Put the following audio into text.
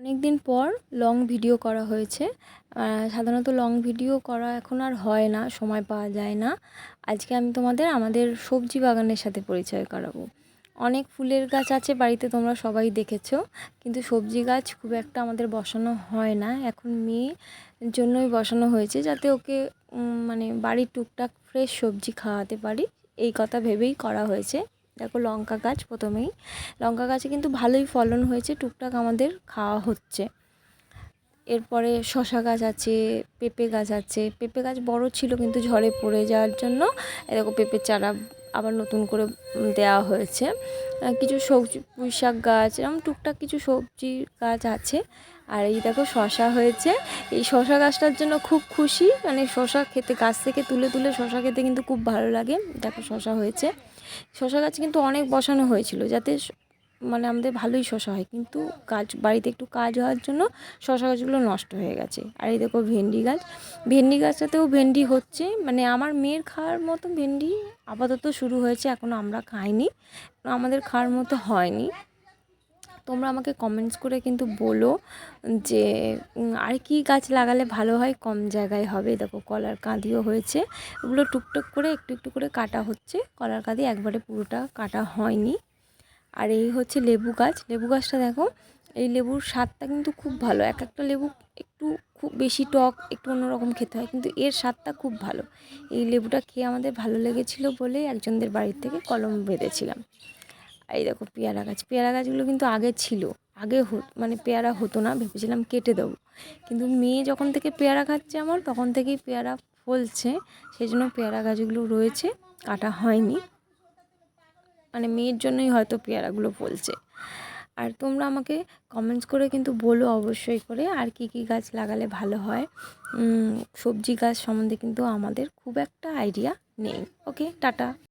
অনেক দিন পর লং ভিডিও করা হয়েছে। সাধারণত লং ভিডিও করা এখন আর হয় না, সময় পাওয়া যায় না। আজকে আমি তোমাদের আমাদের সবজি বাগানের সাথে পরিচয় করাবো। অনেক ফুলের গাছ আছে বাড়িতে, তোমরা সবাই দেখেছো, কিন্তু সবজি গাছ খুব একটা আমাদের বসানো হয় না। এখন মেয়ের জন্যই বসানো হয়েছে, যাতে ওকে মানে বাড়ির টুকটাক ফ্রেশ সবজি খাওয়াতে পারি, এই কথা ভেবেই করা হয়েছে। দেখো লঙ্কা গাছ, প্রথমেই লঙ্কা গাছে কিন্তু ভালোই ফলন হয়েছে, টুকটাক আমাদের খাওয়া হচ্ছে। এরপরে শশা গাছ আছে, পেঁপে গাছ আছে। পেঁপে গাছ বড় ছিল কিন্তু ঝড়ে পড়ে যাওয়ার জন্য এরকম পেঁপের চারা আবার নতুন করে দেওয়া হয়েছে। কিছু সবজি, পুঁই শাক গাছ, এরকম টুকটাক কিছু সবজি গাছ আছে। আর এই দেখো শশা হয়েছে। এই শশা গাছটার জন্য খুব খুশি, মানে শশা খেতে, গাছ থেকে তুলে তুলে শশা খেতে কিন্তু খুব ভালো লাগে। দেখো শশা হয়েছে। শশা গাছ কিন্তু অনেক বসানো হয়েছিল, যাতে মানে আমাদের ভালোই শশা হয়, কিন্তু বাড়িতে একটু কাজ হওয়ার জন্য শশা গাছগুলো নষ্ট হয়ে গেছে। আর এই দেখো ভেন্ডি গাছ, ভেন্ডি গাছটাতেও ভেন্ডি হচ্ছে, মানে আমার মেয়ের খাওয়ার মতো ভেন্ডি আপাতত শুরু হয়েছে, এখনও আমরা খাইনি, আমাদের খাওয়ার মতো হয়নি। তোমরা আমাকে কমেন্টস করে কিন্তু বলো যে আর কি গাছ লাগালে ভালো হয়, কম জায়গায় হবে। দেখো কলার কাঁদিও হয়েছে, ওগুলো টুকটুক করে একটু একটু করে কাটা হচ্ছে। কলার কাঁদি একবারে পুরোটা কাটা হয়নি। আর এই হচ্ছে লেবু গাছ। লেবু গাছটা দেখো, এই লেবুর স্বাদটা কিন্তু খুব ভালো। এক একটা লেবু একটু খুব বেশি টক, একটু অন্যরকম খেতে হয়, কিন্তু এর স্বাদটা খুব ভালো। এই লেবুটা খেয়ে আমাদের ভালো লেগেছিলো বলেই একজনদের বাড়ির থেকে কলম বেঁধেছিলাম। এই দেখো পেয়ারা গাছ, পেয়ারা গাছগুলো কিন্তু আগে ছিল, আগে মানে পেয়ারা হতো না, ভেবেছিলাম কেটে দেবো, কিন্তু মেয়ে যখন থেকে পেয়ারা খাচ্ছে আমার, তখন থেকেই পেয়ারা ফলছে, সেই জন্য পেয়ারা গাছগুলো রয়েছে, কাটা হয়নি। মানে মেয়ের জন্যই হয়তো পেয়ারাগুলো ফলছে। আর তোমরা আমাকে কমেন্টস করে কিন্তু বলো অবশ্যই করে আর কি কি গাছ লাগালে ভালো হয়। সবজি গাছ সম্বন্ধে কিন্তু আমাদের খুব একটা আইডিয়া নেই। ওকে, টাটা।